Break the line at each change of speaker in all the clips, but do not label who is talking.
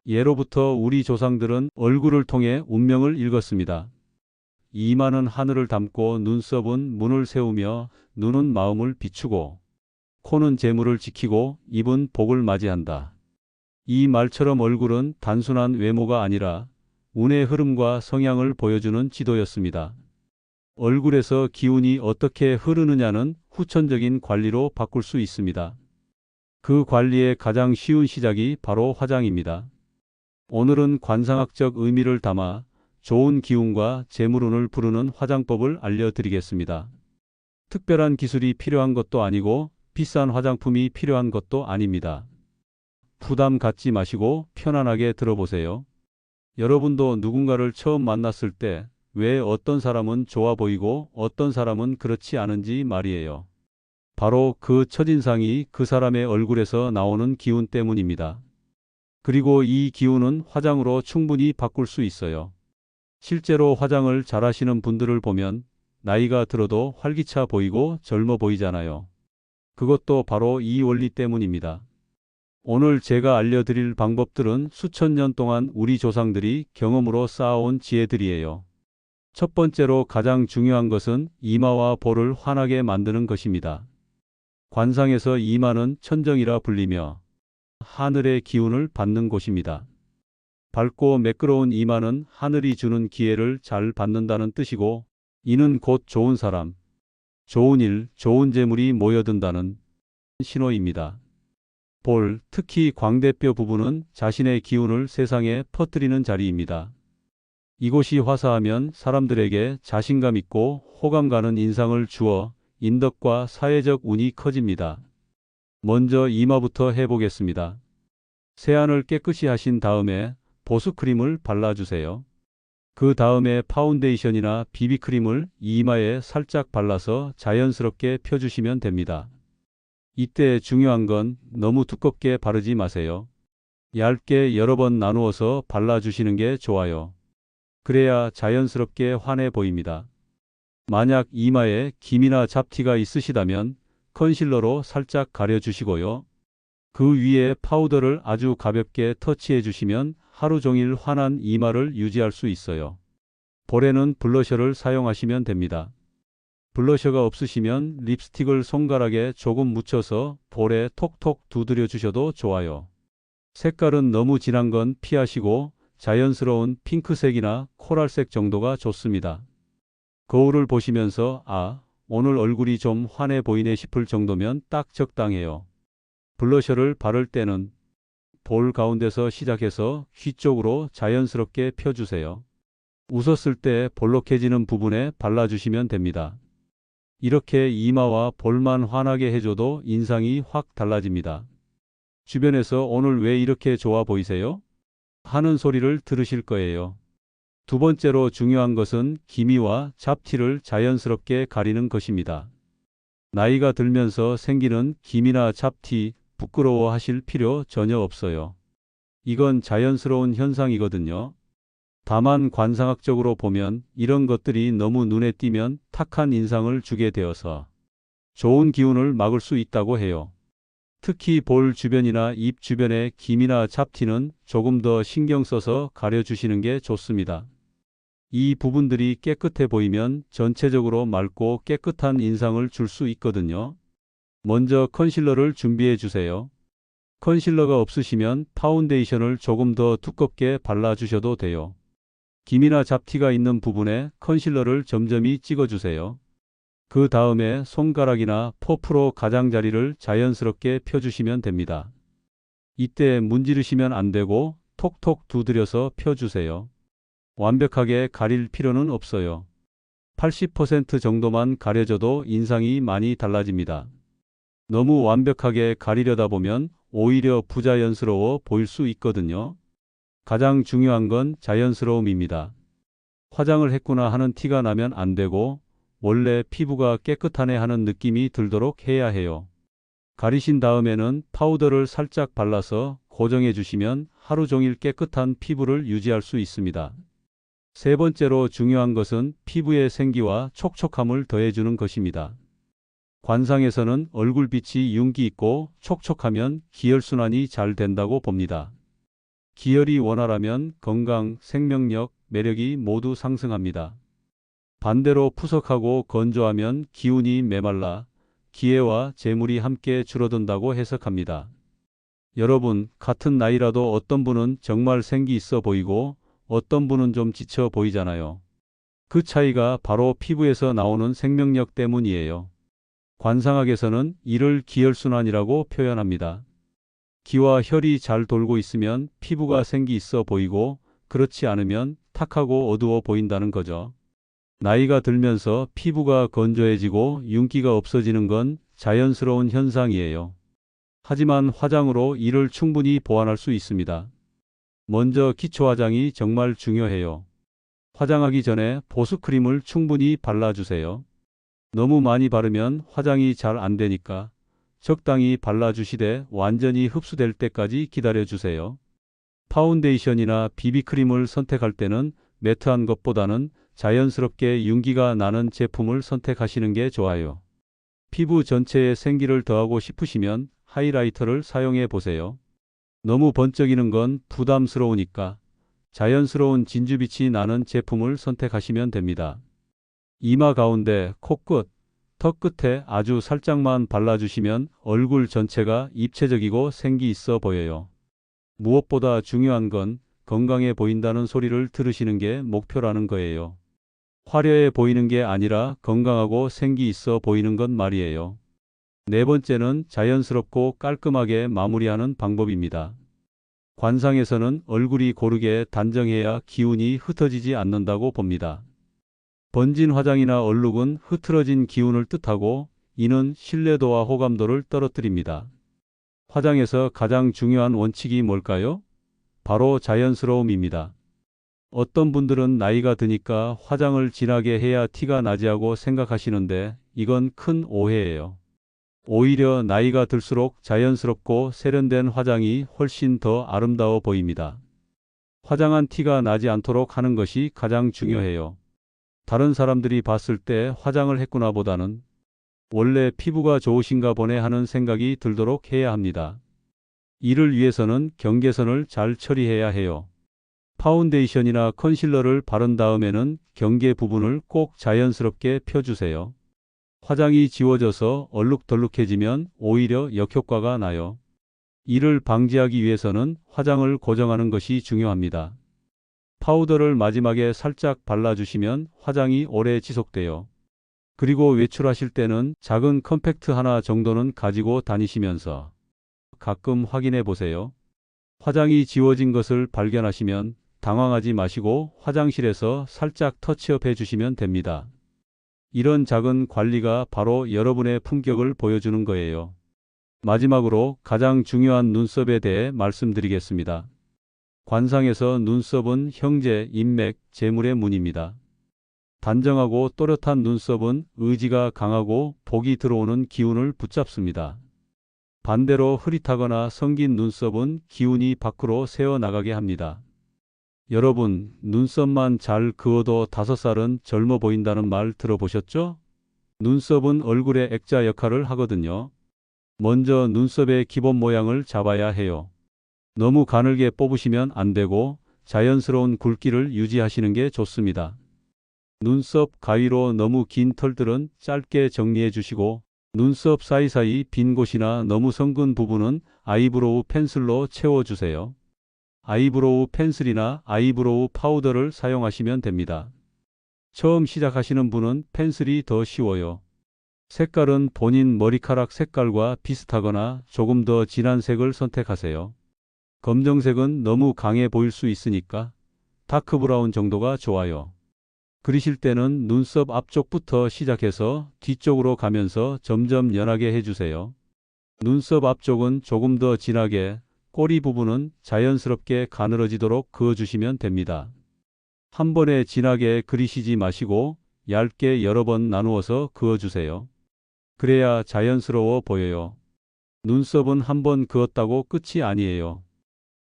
예로부터 우리 조상들은 얼굴을 통해 운명을 읽었습니다. 이마는 하늘을 담고 눈썹은 문을 세우며 눈은 마음을 비추고 코는 재물을 지키고 입은 복을 맞이한다. 이 말처럼 얼굴은 단순한 외모가 아니라 운의 흐름과 성향을 보여주는 지도였습니다. 얼굴에서 기운이 어떻게 흐르느냐는 후천적인 관리로 바꿀 수 있습니다. 그 관리의 가장 쉬운 시작이 바로 화장입니다. 오늘은 관상학적 의미를 담아 좋은 기운과 재물운을 부르는 화장법을 알려드리겠습니다. 특별한 기술이 필요한 것도 아니고 비싼 화장품이 필요한 것도 아닙니다. 부담 갖지 마시고 편안하게 들어보세요. 여러분도 누군가를 처음 만났을 때 왜 어떤 사람은 좋아 보이고 어떤 사람은 그렇지 않은지 말이에요. 바로 그 첫인상이 그 사람의 얼굴에서 나오는 기운 때문입니다. 그리고 이 기운은 화장으로 충분히 바꿀 수 있어요. 실제로 화장을 잘하시는 분들을 보면 나이가 들어도 활기차 보이고 젊어 보이잖아요. 그것도 바로 이 원리 때문입니다. 오늘 제가 알려드릴 방법들은 수천 년 동안 우리 조상들이 경험으로 쌓아온 지혜들이에요. 첫 번째로 가장 중요한 것은 이마와 볼을 환하게 만드는 것입니다. 관상에서 이마는 천정이라 불리며 하늘의 기운을 받는 곳입니다. 밝고 매끄러운 이마는 하늘이 주는 기회를 잘 받는다는 뜻이고, 이는 곧 좋은 사람, 좋은 일, 좋은 재물이 모여든다는 신호입니다. 볼, 특히 광대뼈 부분은 자신의 기운을 세상에 퍼뜨리는 자리입니다. 이곳이 화사하면 사람들에게 자신감 있고 호감 가는 인상을 주어 인덕과 사회적 운이 커집니다. 먼저 이마부터 해보겠습니다. 세안을 깨끗이 하신 다음에 보습크림을 발라주세요. 그 다음에 파운데이션이나 비비크림을 이마에 살짝 발라서 자연스럽게 펴주시면 됩니다. 이때 중요한 건 너무 두껍게 바르지 마세요. 얇게 여러 번 나누어서 발라주시는 게 좋아요. 그래야 자연스럽게 환해 보입니다. 만약 이마에 김이나 잡티가 있으시다면 컨실러로 살짝 가려주시고요. 그 위에 파우더를 아주 가볍게 터치해 주시면 하루 종일 환한 이마를 유지할 수 있어요. 볼에는 블러셔를 사용하시면 됩니다. 블러셔가 없으시면 립스틱을 손가락에 조금 묻혀서 볼에 톡톡 두드려 주셔도 좋아요. 색깔은 너무 진한 건 피하시고 자연스러운 핑크색이나 코랄색 정도가 좋습니다. 거울을 보시면서 오늘 얼굴이 좀 환해 보이네 싶을 정도면 딱 적당해요. 블러셔를 바를 때는 볼 가운데서 시작해서 귀 쪽으로 자연스럽게 펴주세요. 웃었을 때 볼록해지는 부분에 발라주시면 됩니다. 이렇게 이마와 볼만 환하게 해줘도 인상이 확 달라집니다. 주변에서 오늘 왜 이렇게 좋아 보이세요? 하는 소리를 들으실 거예요. 두 번째로 중요한 것은 기미와 잡티를 자연스럽게 가리는 것입니다. 나이가 들면서 생기는 기미나 잡티, 부끄러워 하실 필요 전혀 없어요. 이건 자연스러운 현상이거든요. 다만 관상학적으로 보면 이런 것들이 너무 눈에 띄면 탁한 인상을 주게 되어서 좋은 기운을 막을 수 있다고 해요. 특히 볼 주변이나 입 주변의 기미나 잡티는 조금 더 신경 써서 가려주시는 게 좋습니다. 이 부분들이 깨끗해 보이면 전체적으로 맑고 깨끗한 인상을 줄 수 있거든요. 먼저 컨실러를 준비해 주세요. 컨실러가 없으시면 파운데이션을 조금 더 두껍게 발라주셔도 돼요. 기미나 잡티가 있는 부분에 컨실러를 점점이 찍어주세요. 그 다음에 손가락이나 퍼프로 가장자리를 자연스럽게 펴주시면 됩니다. 이때 문지르시면 안 되고 톡톡 두드려서 펴주세요. 완벽하게 가릴 필요는 없어요. 80% 정도만 가려져도 인상이 많이 달라집니다. 너무 완벽하게 가리려다 보면 오히려 부자연스러워 보일 수 있거든요. 가장 중요한 건 자연스러움입니다. 화장을 했구나 하는 티가 나면 안 되고 원래 피부가 깨끗하네 하는 느낌이 들도록 해야 해요. 가리신 다음에는 파우더를 살짝 발라서 고정해 주시면 하루 종일 깨끗한 피부를 유지할 수 있습니다. 세 번째로 중요한 것은 피부의 생기와 촉촉함을 더해주는 것입니다. 관상에서는 얼굴빛이 윤기 있고 촉촉하면 기혈순환이 잘 된다고 봅니다. 기혈이 원활하면 건강, 생명력, 매력이 모두 상승합니다. 반대로 푸석하고 건조하면 기운이 메말라 기회와 재물이 함께 줄어든다고 해석합니다. 여러분, 같은 나이라도 어떤 분은 정말 생기 있어 보이고 어떤 분은 좀 지쳐 보이잖아요. 그 차이가 바로 피부에서 나오는 생명력 때문이에요. 관상학에서는 이를 기혈순환이라고 표현합니다. 기와 혈이 잘 돌고 있으면 피부가 생기 있어 보이고 그렇지 않으면 탁하고 어두워 보인다는 거죠. 나이가 들면서 피부가 건조해지고 윤기가 없어지는 건 자연스러운 현상이에요. 하지만 화장으로 이를 충분히 보완할 수 있습니다. 먼저 기초 화장이 정말 중요해요. 화장하기 전에 보습크림을 충분히 발라주세요. 너무 많이 바르면 화장이 잘 안 되니까 적당히 발라주시되 완전히 흡수될 때까지 기다려주세요. 파운데이션이나 비비크림을 선택할 때는 매트한 것보다는 자연스럽게 윤기가 나는 제품을 선택하시는 게 좋아요. 피부 전체에 생기를 더하고 싶으시면 하이라이터를 사용해 보세요. 너무 번쩍이는 건 부담스러우니까 자연스러운 진주빛이 나는 제품을 선택하시면 됩니다. 이마 가운데, 코끝, 턱 끝에 아주 살짝만 발라주시면 얼굴 전체가 입체적이고 생기 있어 보여요. 무엇보다 중요한 건 건강해 보인다는 소리를 들으시는 게 목표라는 거예요. 화려해 보이는 게 아니라 건강하고 생기 있어 보이는 것 말이에요. 네 번째는 자연스럽고 깔끔하게 마무리하는 방법입니다. 관상에서는 얼굴이 고르게 단정해야 기운이 흩어지지 않는다고 봅니다. 번진 화장이나 얼룩은 흐트러진 기운을 뜻하고 이는 신뢰도와 호감도를 떨어뜨립니다. 화장에서 가장 중요한 원칙이 뭘까요? 바로 자연스러움입니다. 어떤 분들은 나이가 드니까 화장을 진하게 해야 티가 나지 하고 생각하시는데 이건 큰 오해예요. 오히려 나이가 들수록 자연스럽고 세련된 화장이 훨씬 더 아름다워 보입니다. 화장한 티가 나지 않도록 하는 것이 가장 중요해요. 다른 사람들이 봤을 때 화장을 했구나 보다는 원래 피부가 좋으신가 보네 하는 생각이 들도록 해야 합니다. 이를 위해서는 경계선을 잘 처리해야 해요. 파운데이션이나 컨실러를 바른 다음에는 경계 부분을 꼭 자연스럽게 펴주세요. 화장이 지워져서 얼룩덜룩해지면 오히려 역효과가 나요. 이를 방지하기 위해서는 화장을 고정하는 것이 중요합니다. 파우더를 마지막에 살짝 발라주시면 화장이 오래 지속돼요. 그리고 외출하실 때는 작은 컴팩트 하나 정도는 가지고 다니시면서 가끔 확인해 보세요. 화장이 지워진 것을 발견하시면 당황하지 마시고 화장실에서 살짝 터치업 해주시면 됩니다. 이런 작은 관리가 바로 여러분의 품격을 보여주는 거예요. 마지막으로 가장 중요한 눈썹에 대해 말씀드리겠습니다. 관상에서 눈썹은 형제, 인맥, 재물의 문입니다. 단정하고 또렷한 눈썹은 의지가 강하고 복이 들어오는 기운을 붙잡습니다. 반대로 흐릿하거나 성긴 눈썹은 기운이 밖으로 새어나가게 합니다. 여러분, 눈썹만 잘 그어도 5살은 젊어 보인다는 말 들어보셨죠? 눈썹은 얼굴의 액자 역할을 하거든요. 먼저 눈썹의 기본 모양을 잡아야 해요. 너무 가늘게 뽑으시면 안 되고 자연스러운 굵기를 유지하시는 게 좋습니다. 눈썹 가위로 너무 긴 털들은 짧게 정리해 주시고 눈썹 사이사이 빈 곳이나 너무 성근 부분은 아이브로우 펜슬로 채워주세요. 아이브로우 펜슬이나 아이브로우 파우더를 사용하시면 됩니다. 처음 시작하시는 분은 펜슬이 더 쉬워요. 색깔은 본인 머리카락 색깔과 비슷하거나 조금 더 진한 색을 선택하세요. 검정색은 너무 강해 보일 수 있으니까 다크 브라운 정도가 좋아요. 그리실 때는 눈썹 앞쪽부터 시작해서 뒤쪽으로 가면서 점점 연하게 해주세요. 눈썹 앞쪽은 조금 더 진하게, 꼬리 부분은 자연스럽게 가늘어지도록 그어주시면 됩니다. 한 번에 진하게 그리시지 마시고 얇게 여러 번 나누어서 그어주세요. 그래야 자연스러워 보여요. 눈썹은 한 번 그었다고 끝이 아니에요.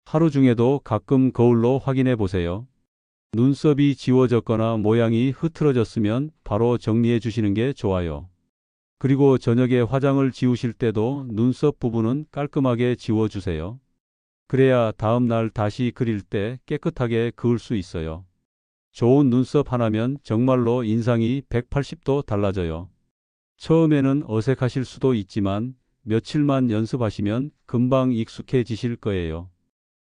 하루 중에도 가끔 거울로 확인해 보세요. 눈썹이 지워졌거나 모양이 흐트러졌으면 바로 정리해 주시는 게 좋아요. 그리고 저녁에 화장을 지우실 때도 눈썹 부분은 깔끔하게 지워주세요. 그래야 다음 날 다시 그릴 때 깨끗하게 그을 수 있어요. 좋은 눈썹 하나면 정말로 인상이 180도 달라져요. 처음에는 어색하실 수도 있지만 며칠만 연습하시면 금방 익숙해지실 거예요.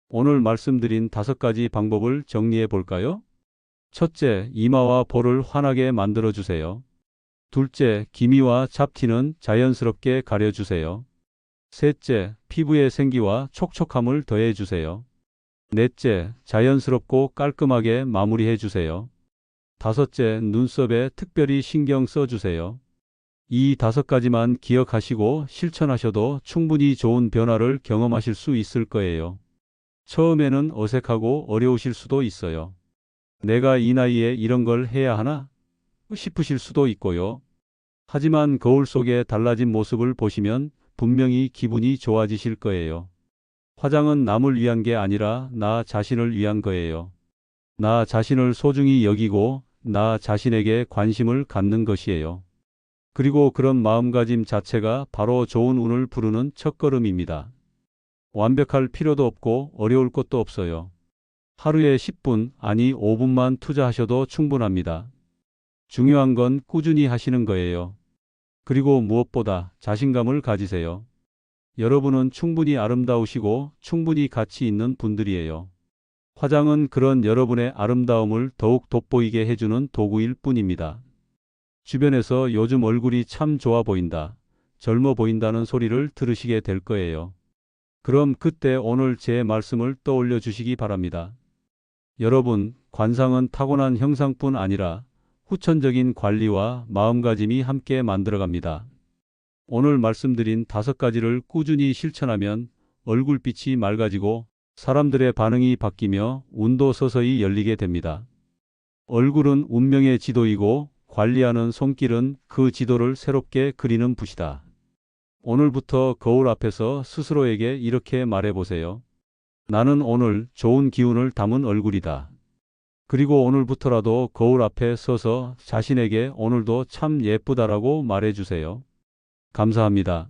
오늘 말씀드린 5가지 방법을 정리해 볼까요? 첫째, 이마와 볼을 환하게 만들어 주세요. 둘째, 기미와 잡티는 자연스럽게 가려주세요. 셋째, 피부의 생기와 촉촉함을 더해 주세요. 넷째, 자연스럽고 깔끔하게 마무리해 주세요. 다섯째, 눈썹에 특별히 신경 써 주세요. 이 5가지만 기억하시고 실천하셔도 충분히 좋은 변화를 경험하실 수 있을 거예요. 처음에는 어색하고 어려우실 수도 있어요. 내가 이 나이에 이런 걸 해야 하나? 싶으실 수도 있고요. 하지만 거울 속에 달라진 모습을 보시면 분명히 기분이 좋아지실 거예요. 화장은 남을 위한 게 아니라 나 자신을 위한 거예요. 나 자신을 소중히 여기고 나 자신에게 관심을 갖는 것이에요. 그리고 그런 마음가짐 자체가 바로 좋은 운을 부르는 첫걸음입니다. 완벽할 필요도 없고 어려울 것도 없어요. 하루에 10분, 아니 5분만 투자하셔도 충분합니다. 중요한 건 꾸준히 하시는 거예요. 그리고 무엇보다 자신감을 가지세요. 여러분은 충분히 아름다우시고 충분히 가치 있는 분들이에요. 화장은 그런 여러분의 아름다움을 더욱 돋보이게 해주는 도구일 뿐입니다. 주변에서 요즘 얼굴이 참 좋아 보인다, 젊어 보인다는 소리를 들으시게 될 거예요. 그럼 그때 오늘 제 말씀을 떠올려 주시기 바랍니다. 여러분, 관상은 타고난 형상뿐 아니라 후천적인 관리와 마음가짐이 함께 만들어갑니다. 오늘 말씀드린 5가지를 꾸준히 실천하면 얼굴빛이 맑아지고 사람들의 반응이 바뀌며 운도 서서히 열리게 됩니다. 얼굴은 운명의 지도이고 관리하는 손길은 그 지도를 새롭게 그리는 붓이다. 오늘부터 거울 앞에서 스스로에게 이렇게 말해보세요. 나는 오늘 좋은 기운을 담은 얼굴이다. 그리고 오늘부터라도 거울 앞에 서서 자신에게 오늘도 참 예쁘다라고 말해주세요. 감사합니다.